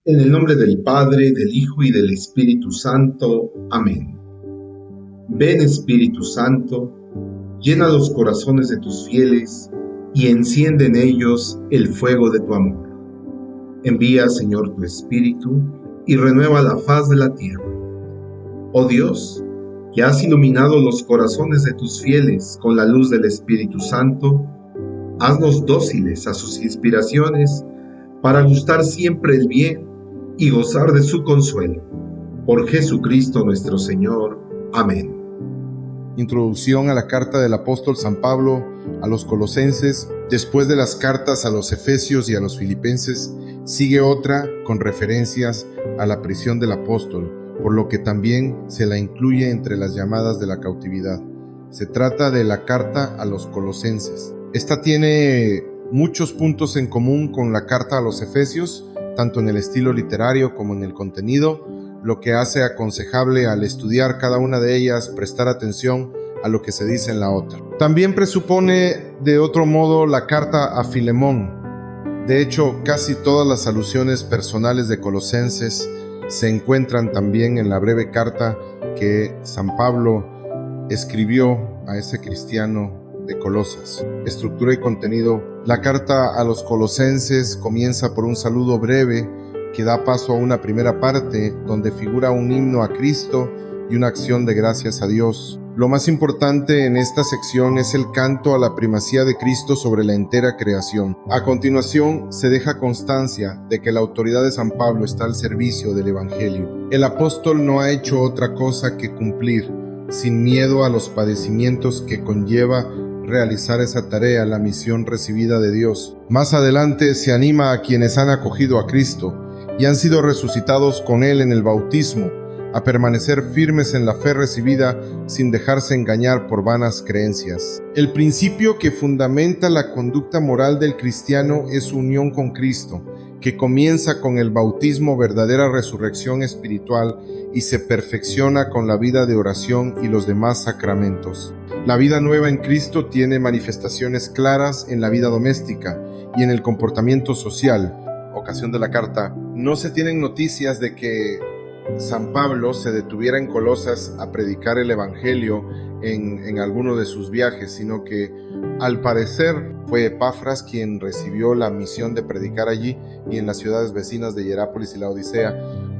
En el nombre del Padre, del Hijo y del Espíritu Santo. Amén. Ven, Espíritu Santo, llena los corazones de tus fieles y enciende en ellos el fuego de tu amor. Envía, Señor, tu Espíritu y renueva la faz de la tierra. Oh Dios, que has iluminado los corazones de tus fieles con la luz del Espíritu Santo, haznos dóciles a sus inspiraciones para gustar siempre el bien y gozar de su consuelo. Por Jesucristo nuestro Señor. Amén. Introducción a la carta del apóstol San Pablo a los Colosenses. Después de las cartas a los Efesios y a los Filipenses, sigue otra con referencias a la prisión del apóstol, por lo que también se la incluye entre las llamadas de la cautividad. Se trata de la carta a los Colosenses. Esta tiene muchos puntos en común con la carta a los Efesios, tanto en el estilo literario como en el contenido, lo que hace aconsejable al estudiar cada una de ellas prestar atención a lo que se dice en la otra. También presupone de otro modo la carta a Filemón. De hecho, casi todas las alusiones personales de Colosenses se encuentran también en la breve carta que San Pablo escribió a ese cristiano de Colosas. Estructura y contenido. La carta a los Colosenses comienza por un saludo breve que da paso a una primera parte donde figura un himno a Cristo y una acción de gracias a Dios. Lo más importante en esta sección es el canto a la primacía de Cristo sobre la entera creación. A continuación, se deja constancia de que la autoridad de San Pablo está al servicio del Evangelio. El apóstol no ha hecho otra cosa que cumplir, sin miedo a los padecimientos que conlleva realizar esa tarea, la misión recibida de Dios. Más adelante se anima a quienes han acogido a Cristo y han sido resucitados con Él en el bautismo, a permanecer firmes en la fe recibida sin dejarse engañar por vanas creencias. El principio que fundamenta la conducta moral del cristiano es su unión con Cristo, que comienza con el bautismo, verdadera resurrección espiritual, y se perfecciona con la vida de oración y los demás sacramentos. La vida nueva en Cristo tiene manifestaciones claras en la vida doméstica y en el comportamiento social. Ocasión de la carta. No se tienen noticias de que San Pablo se detuviera en Colosas a predicar el Evangelio en alguno de sus viajes, sino que al parecer fue Epafras quien recibió la misión de predicar allí y en las ciudades vecinas de Hierápolis y la Odisea.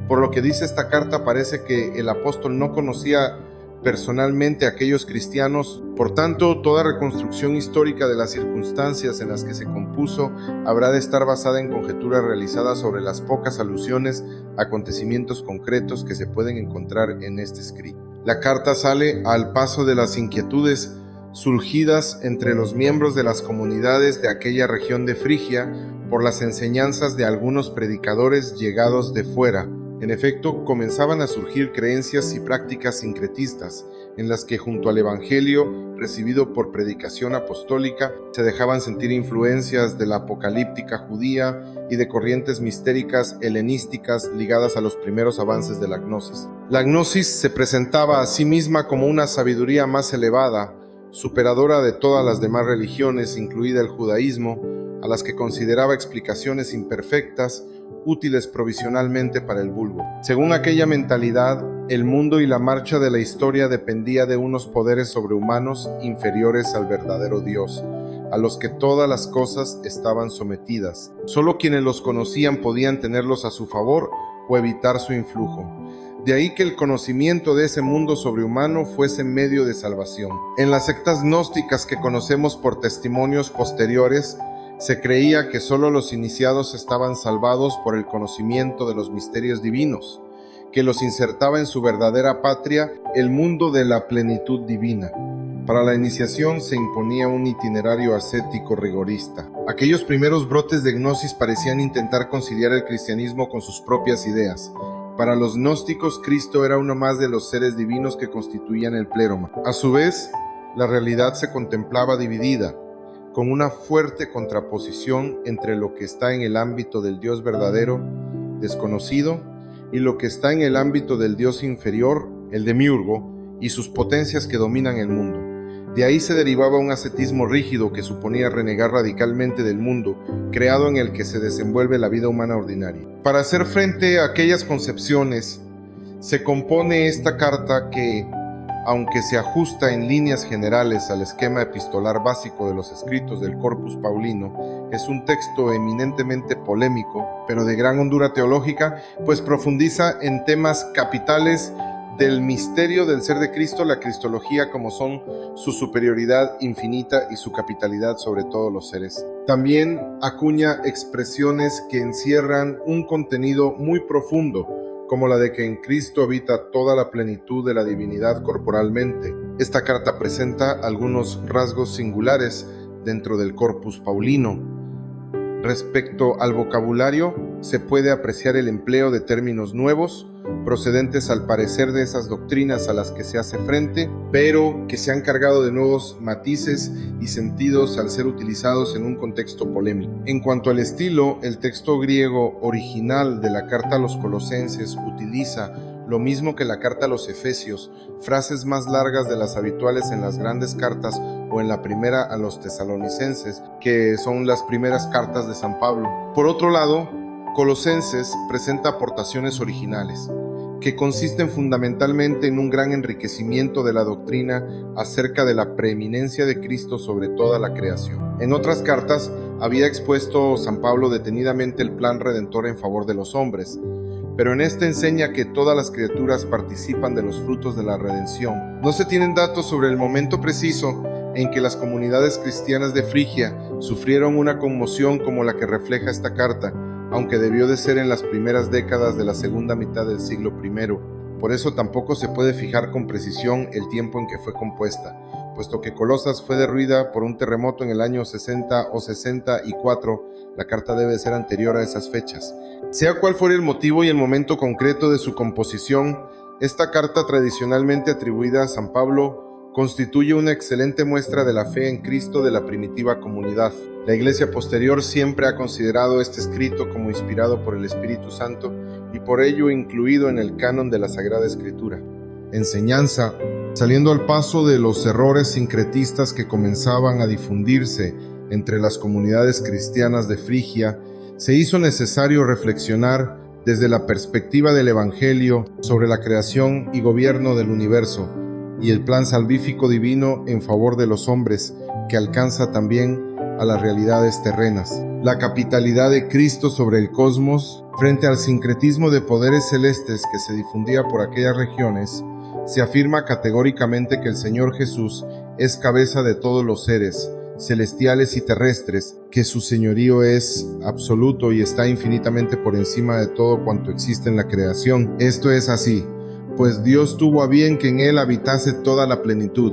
Por lo que dice esta carta, parece que el apóstol no conocía personalmente a aquellos cristianos. Por tanto, toda reconstrucción histórica de las circunstancias en las que se compuso habrá de estar basada en conjeturas realizadas sobre las pocas alusiones a acontecimientos concretos que se pueden encontrar en este escrito. La carta sale al paso de las inquietudes surgidas entre los miembros de las comunidades de aquella región de Frigia por las enseñanzas de algunos predicadores llegados de fuera. En efecto, comenzaban a surgir creencias y prácticas sincretistas, en las que junto al Evangelio, recibido por predicación apostólica, se dejaban sentir influencias de la apocalíptica judía y de corrientes mistéricas helenísticas ligadas a los primeros avances de la gnosis. La gnosis se presentaba a sí misma como una sabiduría más elevada, superadora de todas las demás religiones, incluida el judaísmo, a las que consideraba explicaciones imperfectas, útiles provisionalmente para el vulgo. Según aquella mentalidad, el mundo y la marcha de la historia dependía de unos poderes sobrehumanos inferiores al verdadero Dios, a los que todas las cosas estaban sometidas. Solo quienes los conocían podían tenerlos a su favor o evitar su influjo. De ahí que el conocimiento de ese mundo sobrehumano fuese medio de salvación. En las sectas gnósticas que conocemos por testimonios posteriores, se creía que solo los iniciados estaban salvados por el conocimiento de los misterios divinos, que los insertaba en su verdadera patria, el mundo de la plenitud divina. Para la iniciación se imponía un itinerario ascético rigorista. Aquellos primeros brotes de gnosis parecían intentar conciliar el cristianismo con sus propias ideas. Para los gnósticos, Cristo era uno más de los seres divinos que constituían el pléroma. A su vez, la realidad se contemplaba dividida, con una fuerte contraposición entre lo que está en el ámbito del Dios verdadero, desconocido, y lo que está en el ámbito del Dios inferior, el demiurgo, y sus potencias que dominan el mundo. De ahí se derivaba un ascetismo rígido que suponía renegar radicalmente del mundo creado en el que se desenvuelve la vida humana ordinaria. Para hacer frente a aquellas concepciones, se compone esta carta que, aunque se ajusta en líneas generales al esquema epistolar básico de los escritos del Corpus Paulino, es un texto eminentemente polémico, pero de gran hondura teológica, pues profundiza en temas capitales del misterio del ser de Cristo, la cristología, como son su superioridad infinita y su capitalidad sobre todos los seres. También acuña expresiones que encierran un contenido muy profundo, como la de que en Cristo habita toda la plenitud de la divinidad corporalmente. Esta carta presenta algunos rasgos singulares dentro del Corpus Paulino. Respecto al vocabulario, se puede apreciar el empleo de términos nuevos, procedentes al parecer de esas doctrinas a las que se hace frente, pero que se han cargado de nuevos matices y sentidos al ser utilizados en un contexto polémico. En cuanto al estilo, el texto griego original de la carta a los Colosenses utiliza, lo mismo que la carta a los Efesios, frases más largas de las habituales en las grandes cartas o en la primera a los Tesalonicenses, que son las primeras cartas de San Pablo. Por otro lado, Colosenses presenta aportaciones originales, que consisten fundamentalmente en un gran enriquecimiento de la doctrina acerca de la preeminencia de Cristo sobre toda la creación. En otras cartas había expuesto San Pablo detenidamente el plan redentor en favor de los hombres, pero en esta enseña que todas las criaturas participan de los frutos de la redención. No se tienen datos sobre el momento preciso en que las comunidades cristianas de Frigia sufrieron una conmoción como la que refleja esta carta, aunque debió de ser en las primeras décadas de la segunda mitad del siglo I. Por eso tampoco se puede fijar con precisión el tiempo en que fue compuesta, puesto que Colosas fue derruida por un terremoto en el año 60 o 64, la carta debe ser anterior a esas fechas. Sea cual fuera el motivo y el momento concreto de su composición, esta carta tradicionalmente atribuida a San Pablo constituye una excelente muestra de la fe en Cristo de la primitiva comunidad. La Iglesia posterior siempre ha considerado este escrito como inspirado por el Espíritu Santo y por ello incluido en el canon de la Sagrada Escritura. Enseñanza, saliendo al paso de los errores sincretistas que comenzaban a difundirse entre las comunidades cristianas de Frigia, se hizo necesario reflexionar desde la perspectiva del Evangelio sobre la creación y gobierno del universo y el plan salvífico divino en favor de los hombres, que alcanza también a las realidades terrenas. La capitalidad de Cristo sobre el cosmos, frente al sincretismo de poderes celestes que se difundía por aquellas regiones, se afirma categóricamente que el Señor Jesús es cabeza de todos los seres, celestiales y terrestres, que su señorío es absoluto y está infinitamente por encima de todo cuanto existe en la creación. Esto es así, pues Dios tuvo a bien que en él habitase toda la plenitud,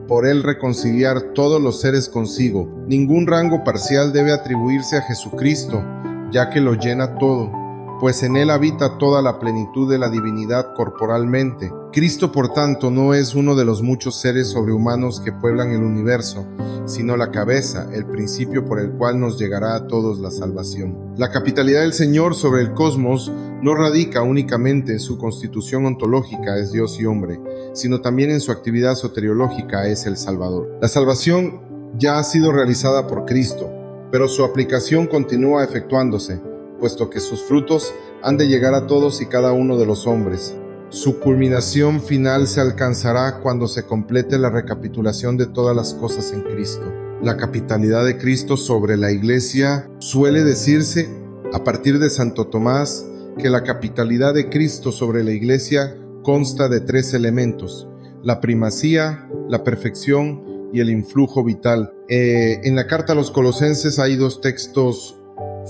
por él reconciliar todos los seres consigo. Ningún rango parcial debe atribuirse a Jesucristo, ya que lo llena todo, pues en él habita toda la plenitud de la divinidad corporalmente. Cristo, por tanto, no es uno de los muchos seres sobrehumanos que pueblan el universo, sino la cabeza, el principio por el cual nos llegará a todos la salvación. La capitalidad del Señor sobre el cosmos no radica únicamente en su constitución ontológica, es Dios y hombre, sino también en su actividad soteriológica, es el Salvador. La salvación ya ha sido realizada por Cristo, pero su aplicación continúa efectuándose, puesto que sus frutos han de llegar a todos y cada uno de los hombres. Su culminación final se alcanzará cuando se complete la recapitulación de todas las cosas en Cristo. La capitalidad de Cristo sobre la Iglesia suele decirse, a partir de Santo Tomás, que la capitalidad de Cristo sobre la Iglesia consta de tres elementos: la primacía, la perfección y el influjo vital. En la carta a los Colosenses hay dos textos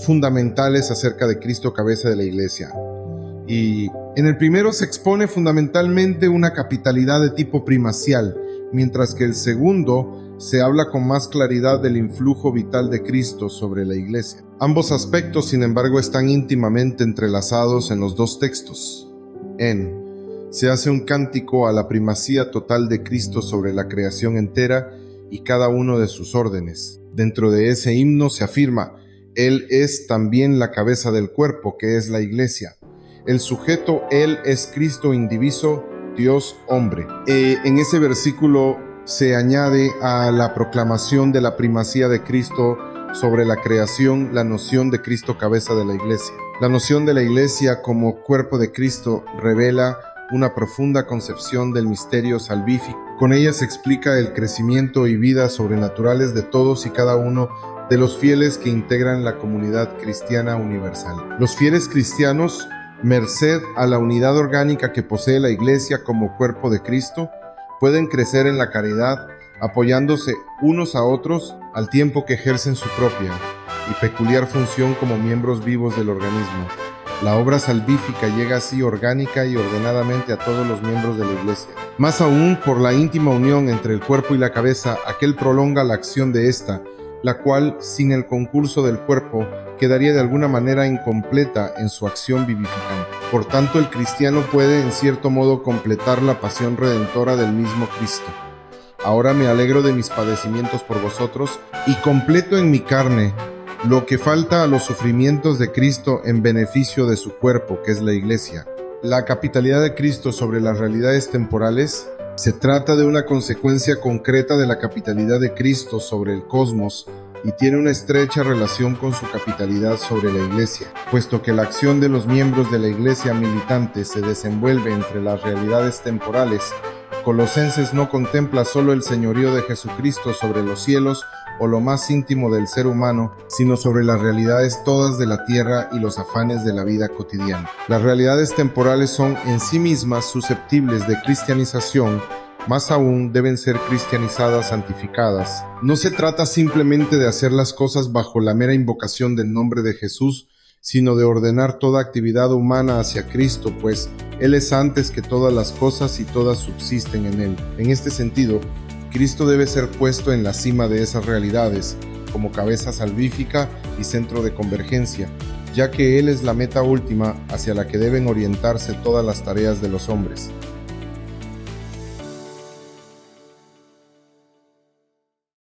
fundamentales acerca de Cristo, cabeza de la Iglesia. Y en el primero se expone fundamentalmente una capitalidad de tipo primacial, mientras que el segundo se habla con más claridad del influjo vital de Cristo sobre la Iglesia. Ambos aspectos, sin embargo, están íntimamente entrelazados en los dos textos. Se hace un cántico a la primacía total de Cristo sobre la creación entera y cada uno de sus órdenes. Dentro de ese himno se afirma: Él es también la cabeza del cuerpo, que es la Iglesia. El sujeto, Él, es Cristo indiviso, Dios hombre. En ese versículo se añade a la proclamación de la primacía de Cristo sobre la creación la noción de Cristo cabeza de la Iglesia. La noción de la Iglesia como cuerpo de Cristo revela una profunda concepción del misterio salvífico. Con ella se explica el crecimiento y vida sobrenaturales de todos y cada uno de los fieles que integran la comunidad cristiana universal. Los fieles cristianos, merced a la unidad orgánica que posee la Iglesia como cuerpo de Cristo, pueden crecer en la caridad, apoyándose unos a otros al tiempo que ejercen su propia y peculiar función como miembros vivos del organismo. La obra salvífica llega así orgánica y ordenadamente a todos los miembros de la Iglesia. Más aún, por la íntima unión entre el cuerpo y la cabeza, aquel prolonga la acción de ésta, la cual, sin el concurso del cuerpo, quedaría de alguna manera incompleta en su acción vivificante. Por tanto, el cristiano puede, en cierto modo, completar la pasión redentora del mismo Cristo. Ahora me alegro de mis padecimientos por vosotros y completo en mi carne lo que falta a los sufrimientos de Cristo en beneficio de su cuerpo, que es la Iglesia. La capitalidad de Cristo sobre las realidades temporales se trata de una consecuencia concreta de la capitalidad de Cristo sobre el cosmos y tiene una estrecha relación con su capitalidad sobre la Iglesia, puesto que la acción de los miembros de la Iglesia militante se desenvuelve entre las realidades temporales. Colosenses no contempla solo el señorío de Jesucristo sobre los cielos o lo más íntimo del ser humano, sino sobre las realidades todas de la tierra y los afanes de la vida cotidiana. Las realidades temporales son en sí mismas susceptibles de cristianización, más aún deben ser cristianizadas, santificadas. No se trata simplemente de hacer las cosas bajo la mera invocación del nombre de Jesús, sino de ordenar toda actividad humana hacia Cristo, pues Él es antes que todas las cosas y todas subsisten en Él. En este sentido, Cristo debe ser puesto en la cima de esas realidades, como cabeza salvífica y centro de convergencia, ya que Él es la meta última hacia la que deben orientarse todas las tareas de los hombres.